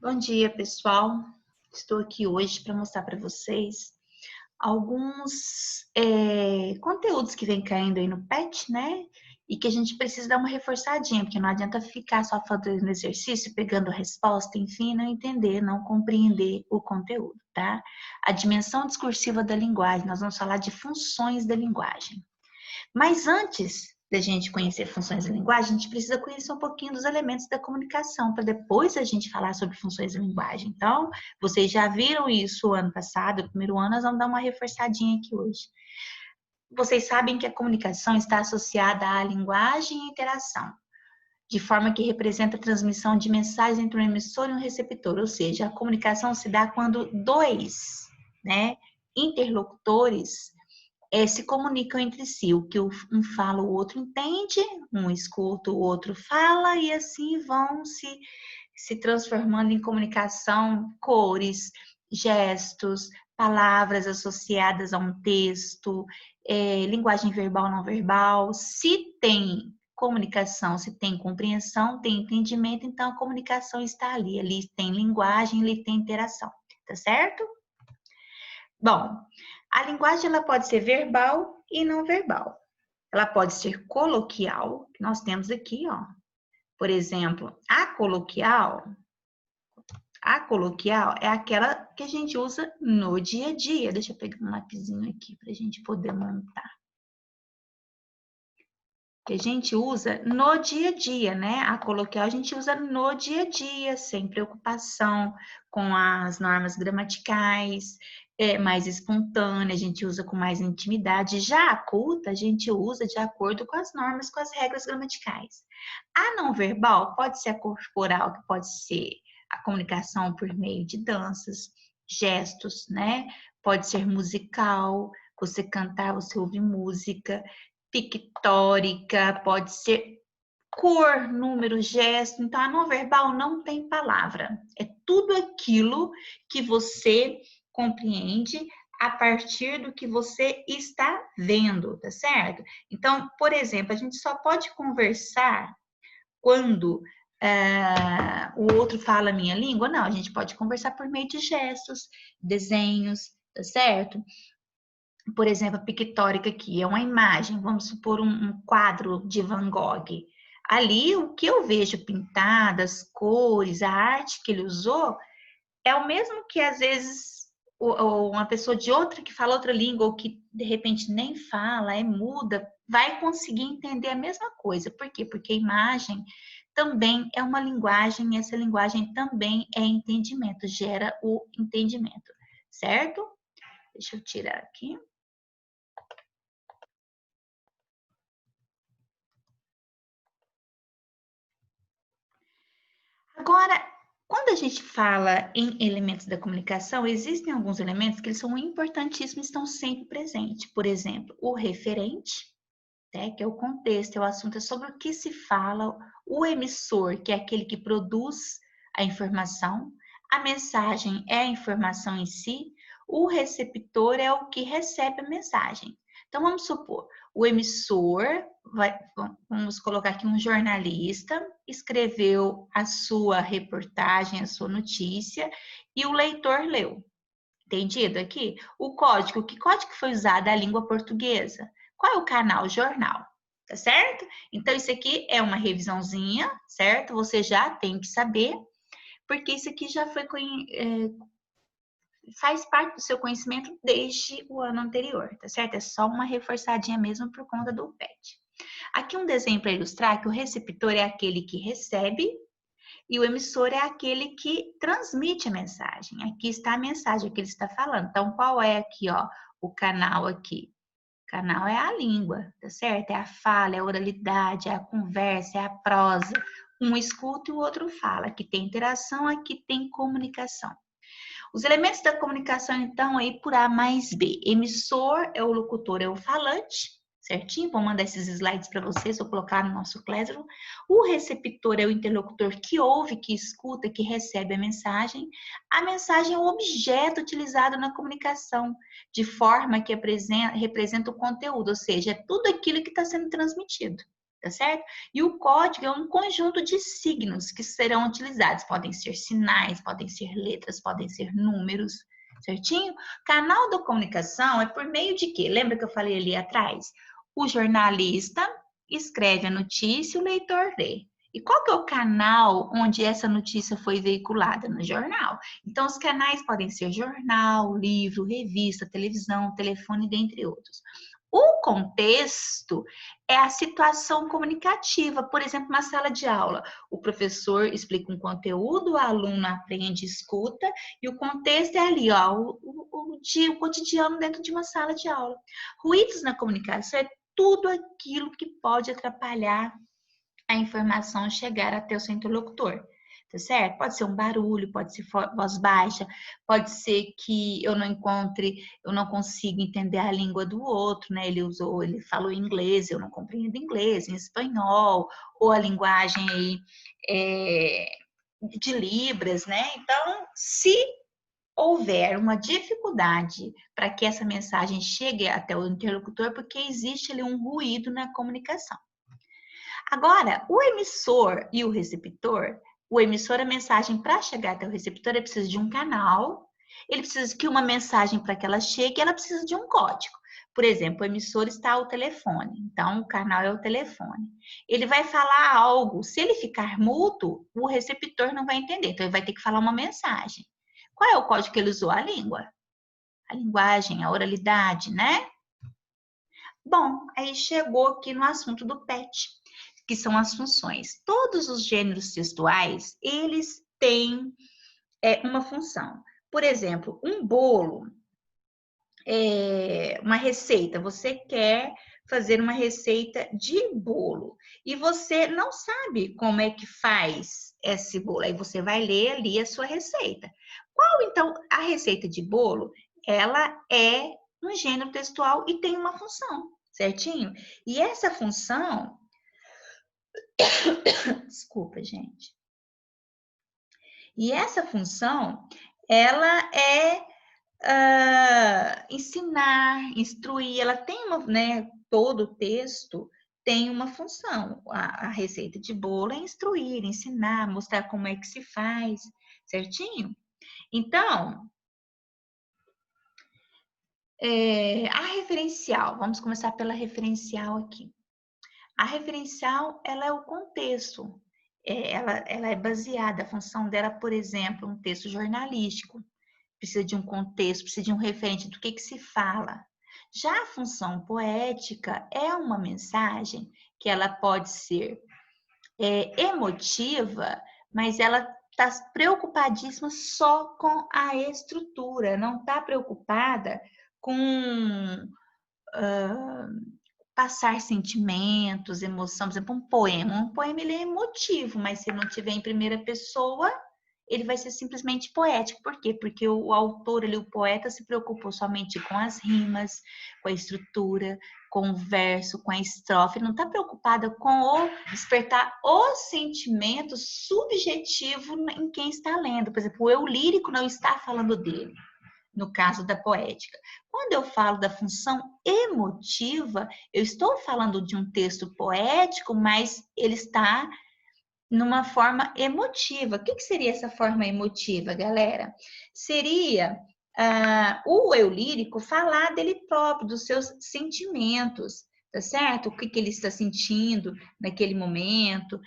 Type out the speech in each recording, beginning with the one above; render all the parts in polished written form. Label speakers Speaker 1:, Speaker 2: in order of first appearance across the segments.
Speaker 1: Bom dia, pessoal. Estou aqui hoje para mostrar para vocês alguns conteúdos que vem caindo aí no PET, né? E que a gente precisa dar uma reforçadinha, porque não adianta ficar só fazendo exercício, pegando a resposta, enfim, não entender, não compreender o conteúdo, tá? A dimensão discursiva da linguagem, nós vamos falar de funções da linguagem. Mas antes da gente conhecer funções da linguagem, a gente precisa conhecer um pouquinho dos elementos da comunicação, para depois a gente falar sobre funções da linguagem. Então, vocês já viram isso ano passado, no primeiro ano, nós vamos dar uma reforçadinha aqui hoje. Vocês sabem que a comunicação está associada à linguagem e interação, de forma que representa a transmissão de mensagens entre um emissor e um receptor, ou seja, a comunicação se dá quando dois, né, interlocutores se comunicam entre si. O que um fala, o outro entende, um escuta, o outro fala, e assim vão se transformando em comunicação, cores, gestos, palavras associadas a um texto, linguagem verbal, não verbal. Se tem comunicação, se tem compreensão, tem entendimento, então a comunicação está ali. Ali tem linguagem, ali tem interação, tá certo? Bom, a linguagem ela pode ser verbal e não verbal. Ela pode ser coloquial, que nós temos aqui, ó. Por exemplo, a coloquial é aquela que a gente usa no dia a dia. Deixa eu pegar um lapisinho aqui para a gente poder montar. Que a gente usa no dia a dia, né? A coloquial a gente usa no dia a dia, sem preocupação com as normas gramaticais, mais espontânea, a gente usa com mais intimidade. Já a culta, a gente usa de acordo com as normas, com as regras gramaticais. A não verbal pode ser a corporal, que pode ser a comunicação por meio de danças, gestos, né? Pode ser musical, você cantar, você ouvir música, pictórica, pode ser cor, número, gesto. Então, a não verbal não tem palavra. É tudo aquilo que você compreende a partir do que você está vendo, tá certo? Então, por exemplo, a gente só pode conversar quando o outro fala a minha língua? Não, a gente pode conversar por meio de gestos, desenhos, tá certo? Por exemplo, a pictórica aqui é uma imagem, vamos supor um quadro de Van Gogh. Ali, o que eu vejo pintado, as cores, a arte que ele usou, é o mesmo que às vezes uma pessoa de outra que fala outra língua ou que de repente nem fala, é muda, vai conseguir entender a mesma coisa. Por quê? Porque a imagem também é uma linguagem e essa linguagem também é entendimento, gera o entendimento, certo? Deixa eu tirar aqui. Agora, quando a gente fala em elementos da comunicação, existem alguns elementos que eles são importantíssimos e estão sempre presentes. Por exemplo, o referente, né, que é o contexto, é o assunto, é sobre o que se fala, o emissor, que é aquele que produz a informação, a mensagem é a informação em si, o receptor é o que recebe a mensagem. Então, vamos supor, o emissor, vamos colocar aqui um jornalista, escreveu a sua reportagem, a sua notícia, e o leitor leu. Entendido aqui? O código, que código foi usado? A língua portuguesa. Qual é o canal? Jornal. Tá certo? Então, isso aqui é uma revisãozinha, certo? Você já tem que saber, porque isso aqui já foi faz parte do seu conhecimento desde o ano anterior, tá certo? É só uma reforçadinha mesmo por conta do PET. Aqui um desenho para ilustrar que o receptor é aquele que recebe e o emissor é aquele que transmite a mensagem. Aqui está a mensagem que ele está falando. Então, qual é aqui, ó, o canal aqui? O canal é a língua, tá certo? É a fala, é a oralidade, é a conversa, é a prosa. Um escuta e o outro fala. Aqui tem interação, aqui tem comunicação. Os elementos da comunicação, então, aí por A mais B. Emissor é o locutor, é o falante, certinho? Vou mandar esses slides para vocês, vou colocar no nosso Classroom. O receptor é o interlocutor que ouve, que escuta, que recebe a mensagem. A mensagem é o objeto utilizado na comunicação, de forma que representa o conteúdo, ou seja, é tudo aquilo que está sendo transmitido. tá certo? E o código é um conjunto de signos que serão utilizados. Podem ser sinais, podem ser letras, podem ser números, certinho? Canal da comunicação é por meio de quê? Lembra que eu falei ali atrás? O jornalista escreve a notícia e o leitor lê. E qual que é o canal onde essa notícia foi veiculada? No jornal. Então, os canais podem ser jornal, livro, revista, televisão, telefone, dentre outros. O contexto é a situação comunicativa, por exemplo, uma sala de aula. O professor explica um conteúdo, o aluno aprende, escuta, e o contexto é ali, ó, o cotidiano dentro de uma sala de aula. Ruídos na comunicação é tudo aquilo que pode atrapalhar a informação chegar até o seu interlocutor, tá certo? Pode ser um barulho, pode ser voz baixa, pode ser que eu não consiga entender a língua do outro, né? Ele falou inglês, eu não compreendo inglês, em espanhol, ou a linguagem aí de Libras, né? Então, se houver uma dificuldade para que essa mensagem chegue até o interlocutor, porque existe ali um ruído na comunicação. Agora, o emissor e o receptor, o emissor, a mensagem para chegar até o receptor, ele precisa de um canal, ele precisa que uma mensagem para que ela chegue, ela precisa de um código. Por exemplo, o emissor está ao telefone, então o canal é o telefone. Ele vai falar algo, se ele ficar mudo, o receptor não vai entender, então ele vai ter que falar uma mensagem. Qual é o código que ele usou? A língua. A linguagem, a oralidade, né? Bom, aí chegou aqui no assunto do PET, que são as funções. Todos os gêneros textuais, eles têm uma função. Por exemplo, um bolo, uma receita. Você quer fazer uma receita de bolo e você não sabe como é que faz esse bolo. Aí você vai ler ali a sua receita. Qual, então, a receita de bolo? Ela é um gênero textual e tem uma função, certinho? E essa função... Desculpa, gente. E essa função, ela é ensinar, instruir, ela tem uma, né, todo o texto tem uma função. A receita de bolo é instruir, ensinar, mostrar como é que se faz, certinho? Então, a referencial, vamos começar pela referencial aqui. A referencial, ela é o contexto, ela é baseada, a função dela, por exemplo, um texto jornalístico, precisa de um contexto, precisa de um referente do que se fala. Já a função poética é uma mensagem que ela pode ser emotiva, mas ela está preocupadíssima só com a estrutura, não está preocupada com passar sentimentos, emoção. Por exemplo, um poema ele é emotivo, mas se não tiver em primeira pessoa, ele vai ser simplesmente poético. Por quê? Porque o autor, o poeta, se preocupou somente com as rimas, com a estrutura, com o verso, com a estrofe, não está preocupada com despertar o sentimento subjetivo em quem está lendo. Por exemplo, o eu lírico não está falando dele, no caso da poética. Quando eu falo da função emotiva, eu estou falando de um texto poético, mas ele está numa forma emotiva. O que seria essa forma emotiva, galera? Seria o eu lírico falar dele próprio, dos seus sentimentos, tá certo? O que ele está sentindo naquele momento,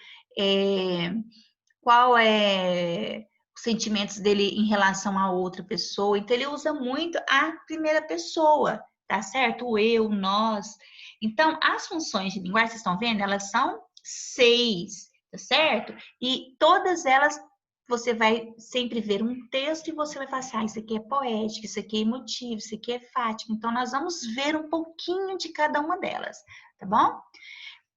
Speaker 1: qual é os sentimentos dele em relação a outra pessoa. Então, ele usa muito a primeira pessoa, tá certo? O eu, o nós. Então, as funções de linguagem, vocês estão vendo? Elas são 6, tá certo? E todas elas, você vai sempre ver um texto e você vai falar, isso aqui é poético, isso aqui é emotivo, isso aqui é fático. Então, nós vamos ver um pouquinho de cada uma delas, tá bom?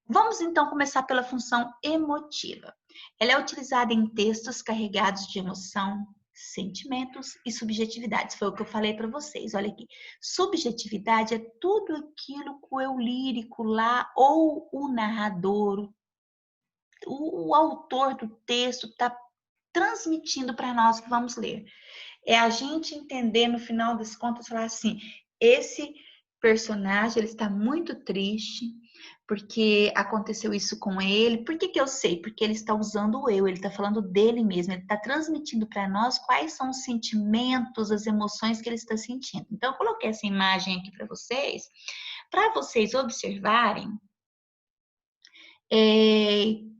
Speaker 1: Vamos, então, começar pela função emotiva. Ela é utilizada em textos carregados de emoção, sentimentos e subjetividades. Foi o que eu falei para vocês. Olha aqui. Subjetividade é tudo aquilo que o eu lírico lá, ou o narrador, o autor do texto está transmitindo para nós que vamos ler. É a gente entender, no final das contas, falar assim, esse personagem ele está muito triste, porque aconteceu isso com ele. Por que que eu sei? Porque ele está usando o eu, ele está falando dele mesmo, ele está transmitindo para nós quais são os sentimentos, as emoções que ele está sentindo. Então, eu coloquei essa imagem aqui para vocês observarem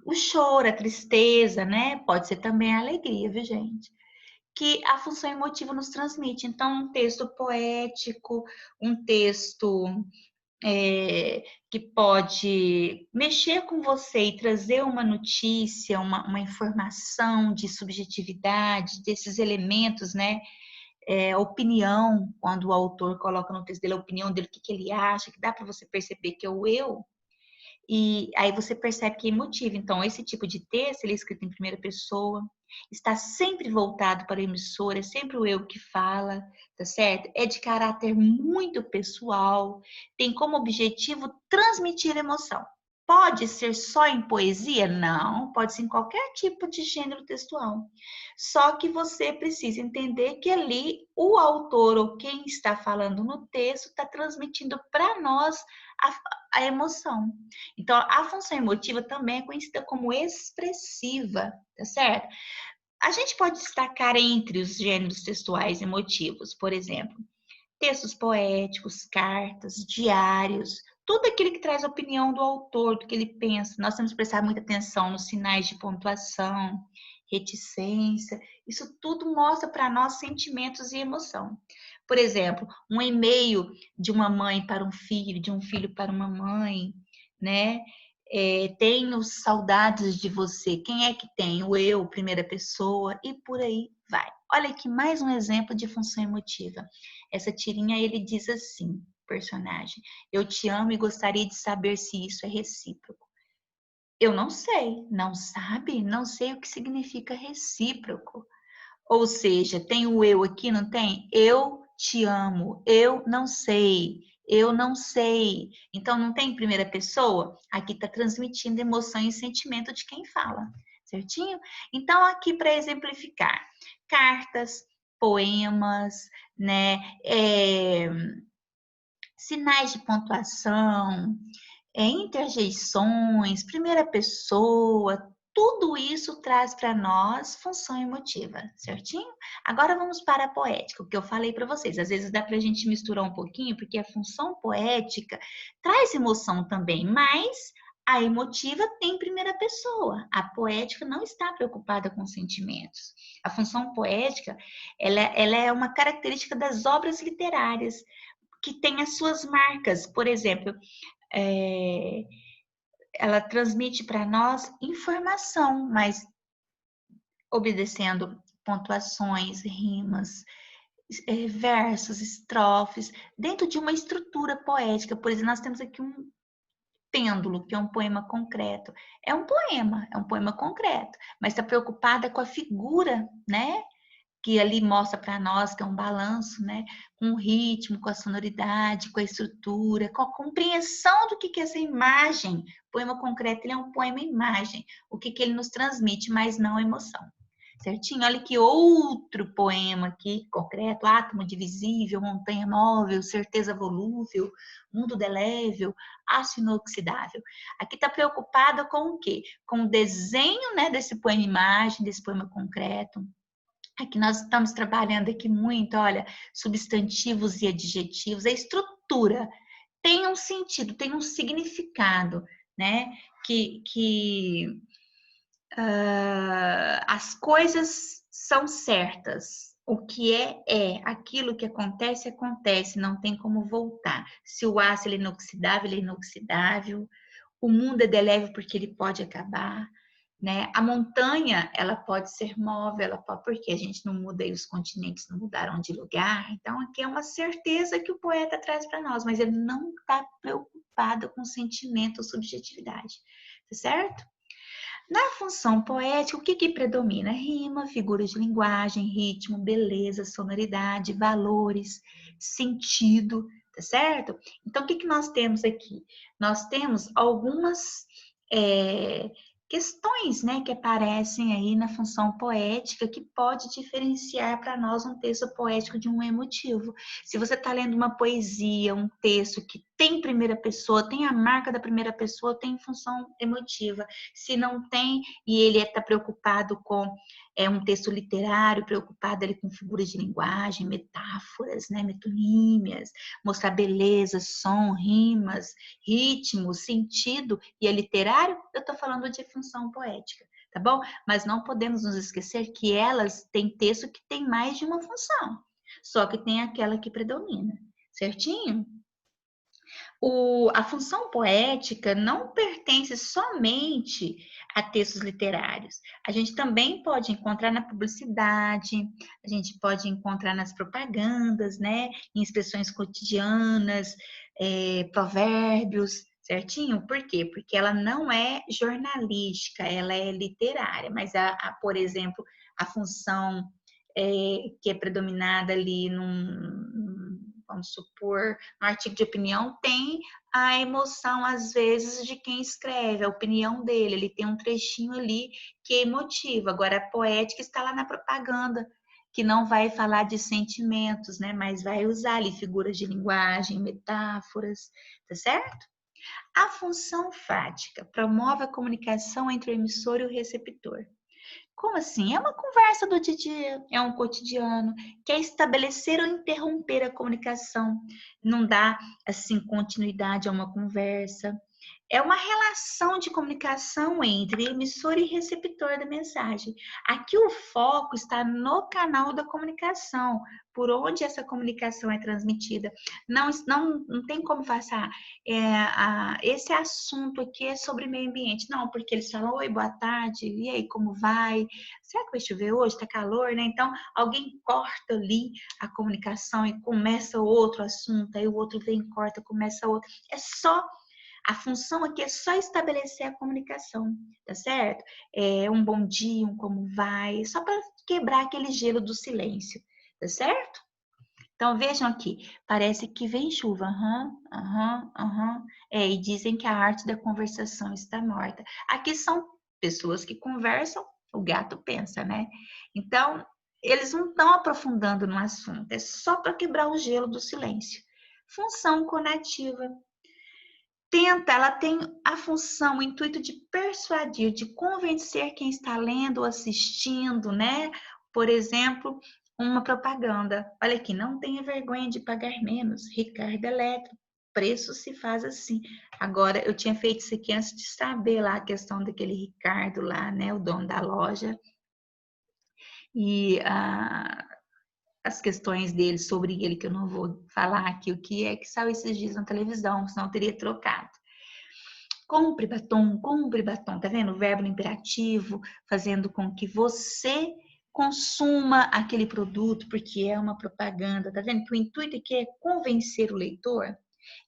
Speaker 1: o choro, a tristeza, né? Pode ser também a alegria, viu, gente? Que a função emotiva nos transmite. Então, um texto poético, um texto que pode mexer com você e trazer uma notícia, uma informação de subjetividade, desses elementos, né? Opinião, quando o autor coloca no texto dele a opinião dele, o que ele acha, que dá para você perceber que é o eu. E aí você percebe que é emotivo. Então, esse tipo de texto, ele é escrito em primeira pessoa, está sempre voltado para o emissor, é sempre o eu que fala, tá certo? É de caráter muito pessoal, tem como objetivo transmitir emoção. Pode ser só em poesia? Não, pode ser em qualquer tipo de gênero textual. Só que você precisa entender que ali o autor ou quem está falando no texto está transmitindo para nós a emoção. Então, a função emotiva também é conhecida como expressiva, tá certo? A gente pode destacar entre os gêneros textuais emotivos, por exemplo, textos poéticos, cartas, diários, tudo aquilo que traz a opinião do autor, do que ele pensa. Nós temos que prestar muita atenção nos sinais de pontuação, reticência. Isso tudo mostra para nós sentimentos e emoção. Por exemplo, um e-mail de uma mãe para um filho, de um filho para uma mãe, né? Tenho saudades de você. Quem é que tem? O eu, primeira pessoa, e por aí vai. Olha aqui mais um exemplo de função emotiva. Essa tirinha ele diz assim, personagem: eu te amo e gostaria de saber se isso é recíproco. Eu não sei, não sabe? Não sei o que significa recíproco. Ou seja, tem o eu aqui, não tem? Eu te amo, eu não sei, eu não sei. Então, não tem primeira pessoa? Aqui está transmitindo emoção e sentimento de quem fala, certinho? Então, aqui para exemplificar, cartas, poemas, né? Sinais de pontuação, interjeições, primeira pessoa, tudo isso traz para nós função emotiva, certinho? Agora vamos para a poética, o que eu falei para vocês. Às vezes dá para a gente misturar um pouquinho, porque a função poética traz emoção também, mas a emotiva tem primeira pessoa. A poética não está preocupada com sentimentos. A função poética, ela é uma característica das obras literárias, que tem as suas marcas. Por exemplo, ela transmite para nós informação, mas obedecendo pontuações, rimas, versos, estrofes, dentro de uma estrutura poética. Por exemplo, nós temos aqui um Pêndulo, que é um poema concreto. É um poema concreto, mas está preocupada com a figura, né? Que ali mostra para nós que é um balanço, né? Com o ritmo, com a sonoridade, com a estrutura, com a compreensão do que é essa imagem. O poema concreto, ele é um poema imagem, o que ele nos transmite, mas não a emoção. Certinho? Olha que outro poema aqui, concreto: átomo divisível, montanha móvel, certeza volúvel, mundo delével, aço inoxidável. Aqui está preocupada com o quê? Com o desenho, né, desse poema imagem, desse poema concreto. Aqui nós estamos trabalhando aqui muito, olha, substantivos e adjetivos, a estrutura tem um sentido, tem um significado, né? Que as coisas são certas. O que é. Aquilo que acontece, acontece, não tem como voltar. Se o aço ele é inoxidável. O mundo é delével porque ele pode acabar, né? A montanha, ela pode ser móvel, porque a gente não muda e os continentes não mudaram de lugar. Então, aqui é uma certeza que o poeta traz para nós, mas ele não está preocupado com sentimento ou subjetividade, tá certo? Na função poética, o que predomina? Rima, figuras de linguagem, ritmo, beleza, sonoridade, valores, sentido, tá certo? Então, o que nós temos aqui? Nós temos algumas questões, né, que aparecem aí na função poética que pode diferenciar para nós um texto poético de um emotivo. Se você está lendo uma poesia, um texto que tem primeira pessoa, tem a marca da primeira pessoa, tem função emotiva. Se não tem, e ele está preocupado com um texto literário, preocupado ali com figuras de linguagem, metáforas, né, metonímias, mostrar beleza, som, rimas, ritmo, sentido, e é literário, eu estou falando de função poética, tá bom? Mas não podemos nos esquecer que elas têm texto que tem mais de uma função, só que tem aquela que predomina, certinho? A função poética não pertence somente a textos literários. A gente também pode encontrar na publicidade, a gente pode encontrar nas propagandas, né? Em expressões cotidianas, provérbios, certinho? Por quê? Porque ela não é jornalística, ela é literária, mas por exemplo, a função que é predominada ali vamos supor, no artigo de opinião, tem a emoção, às vezes, de quem escreve, a opinião dele, ele tem um trechinho ali que é emotivo. Agora, a poética está lá na propaganda, que não vai falar de sentimentos, né? Mas vai usar ali figuras de linguagem, metáforas, tá certo? A função fática promove a comunicação entre o emissor e o receptor. Como assim? É uma conversa do dia a dia, é um cotidiano, quer estabelecer ou interromper a comunicação, não dá assim continuidade a uma conversa. É uma relação de comunicação entre emissor e receptor da mensagem. Aqui o foco está no canal da comunicação, por onde essa comunicação é transmitida. Não tem como passar. Esse assunto aqui é sobre meio ambiente. Não, porque eles falam, oi, boa tarde, e aí, como vai? Será que vai chover hoje? Está calor, né? Então, alguém corta ali a comunicação e começa outro assunto, aí o outro vem, corta, começa outro. A função aqui é só estabelecer a comunicação, tá certo? Um bom dia, um como vai, só para quebrar aquele gelo do silêncio, tá certo? Então vejam aqui, parece que vem chuva, e dizem que a arte da conversação está morta. Aqui são pessoas que conversam, o gato pensa, né? Então, eles não estão aprofundando no assunto, é só para quebrar o gelo do silêncio. Função conativa. Ela tem a função, o intuito de persuadir, de convencer quem está lendo ou assistindo, né? Por exemplo, uma propaganda. Olha aqui, não tenha vergonha de pagar menos. Ricardo Eletro, preço se faz assim. Agora, eu tinha feito isso aqui antes de saber lá a questão daquele Ricardo lá, né? O dono da loja. E as questões dele sobre ele, que eu não vou falar aqui o que é que saiu esses dias na televisão, senão eu teria trocado. Compre batom, tá vendo? O verbo no imperativo, fazendo com que você consuma aquele produto, porque é uma propaganda, tá vendo? Que o intuito aqui é convencer o leitor.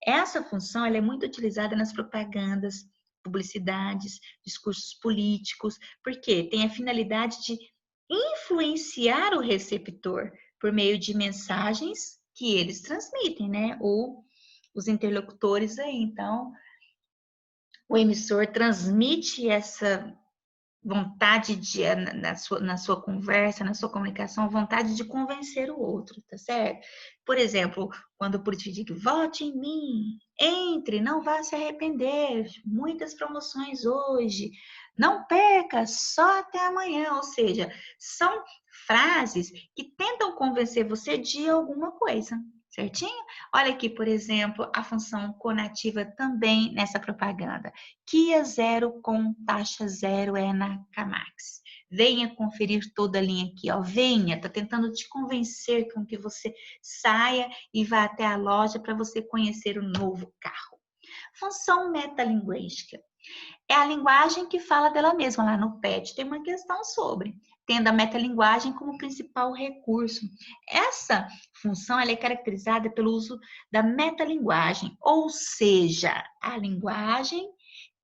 Speaker 1: Essa função ela é muito utilizada nas propagandas, publicidades, discursos políticos, porque tem a finalidade de influenciar o receptor por meio de mensagens que eles transmitem, né? Ou os interlocutores aí. Então, o emissor transmite essa vontade na sua conversa, na sua comunicação, vontade de convencer o outro, tá certo? Por exemplo, quando o político diz, vote em mim, entre, não vá se arrepender, muitas promoções hoje, não perca, só até amanhã, ou seja, são frases que tentam convencer você de alguma coisa, certinho? Olha aqui, por exemplo, a função conativa também nessa propaganda. Kia Zero com taxa zero é na Camax. Venha conferir toda a linha aqui, ó. Venha, tá tentando te convencer com que você saia e vá até a loja para você conhecer o novo carro. Função metalinguística. É a linguagem que fala dela mesma. Lá no PET tem uma questão sobre, tendo a metalinguagem como principal recurso. Essa função ela é caracterizada pelo uso da metalinguagem, ou seja, a linguagem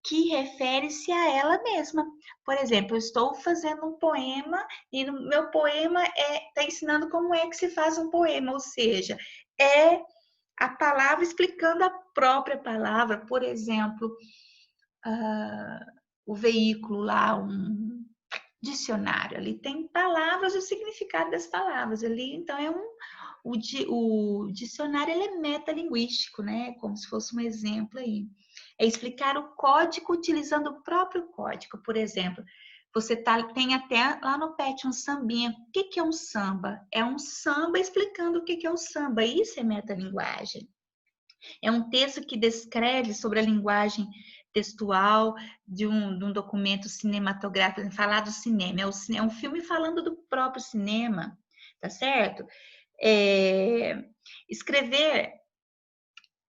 Speaker 1: que refere-se a ela mesma. Por exemplo, eu estou fazendo um poema e no meu poema está ensinando como é que se faz um poema, ou seja, é a palavra explicando a própria palavra. Por exemplo, o veículo lá, um dicionário, ali tem palavras e o significado das palavras ali, então é o dicionário ele é metalinguístico, né? Como se fosse um exemplo aí. É explicar o código utilizando o próprio código. Por exemplo, tem até lá no PET um sambinha. O que é um samba? É um samba explicando o que é o samba. Isso é metalinguagem. É um texto que descreve sobre a linguagem textual de um documento cinematográfico, falar do cinema. É um filme falando do próprio cinema, tá certo? Escrever,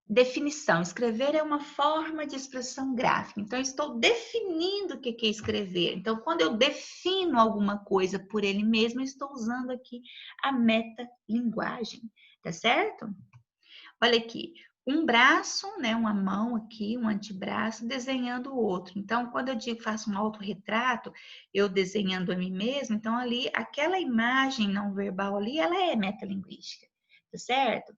Speaker 1: definição. Escrever é uma forma de expressão gráfica. Então, eu estou definindo o que é escrever. Então, quando eu defino alguma coisa por ele mesmo, eu estou usando aqui a metalinguagem, tá certo? Olha aqui, um braço, né, uma mão aqui, um antebraço, desenhando o outro. Então, quando eu digo faço um autorretrato, eu desenhando a mim mesma, então ali, aquela imagem não verbal ali, ela é metalinguística, tá certo?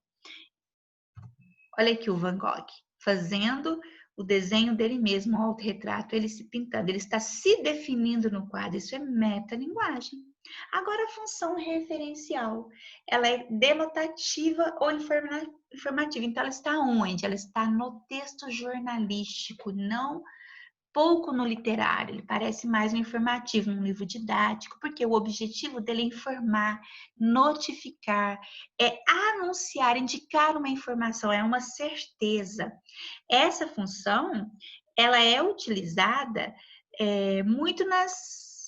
Speaker 1: Olha aqui o Van Gogh, fazendo o desenho dele mesmo, o autorretrato, ele se pintando, ele está se definindo no quadro, isso é metalinguagem. Agora, a função referencial, ela é denotativa ou informativa. Então, ela está onde? Ela está no texto jornalístico, não pouco no literário. Ele parece mais um informativo, um livro didático, porque o objetivo dele é informar, notificar, é anunciar, indicar uma informação, é uma certeza. Essa função, ela é utilizada muito nas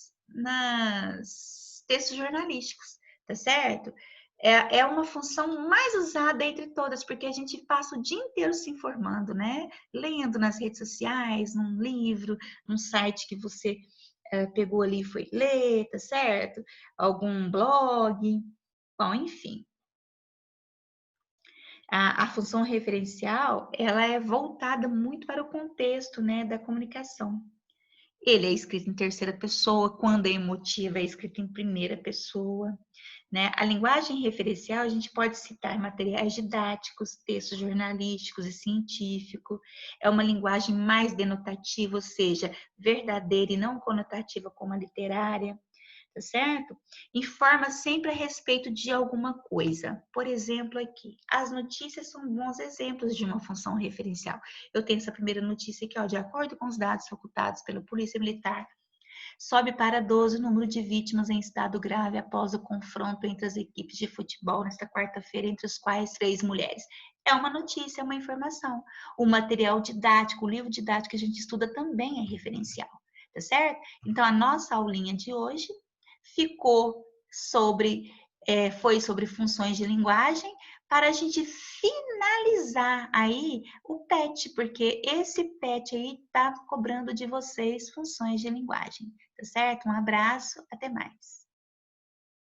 Speaker 1: textos jornalísticos, tá certo? É uma função mais usada entre todas, porque a gente passa o dia inteiro se informando, né? Lendo nas redes sociais, num livro, num site que você pegou ali e foi ler, tá certo? Algum blog, bom, enfim. A função referencial, ela é voltada muito para o contexto, né, da comunicação. Ele é escrito em terceira pessoa, quando é emotiva é escrito em primeira pessoa, né? A linguagem referencial a gente pode citar materiais didáticos, textos jornalísticos e científicos. É uma linguagem mais denotativa, ou seja, verdadeira e não conotativa como a literária, tá certo? Informa sempre a respeito de alguma coisa. Por exemplo, aqui, as notícias são bons exemplos de uma função referencial. Eu tenho essa primeira notícia aqui, ó, de acordo com os dados facultados pela Polícia Militar, sobe para 12 o número de vítimas em estado grave após o confronto entre as equipes de futebol nesta quarta-feira, entre os quais 3 mulheres. É uma notícia, é uma informação. O material didático, o livro didático que a gente estuda também é referencial, tá certo? Então, a nossa aulinha de hoje ficou foi sobre funções de linguagem, para a gente finalizar aí o PET, porque esse PET aí está cobrando de vocês funções de linguagem, tá certo? Um abraço, até mais.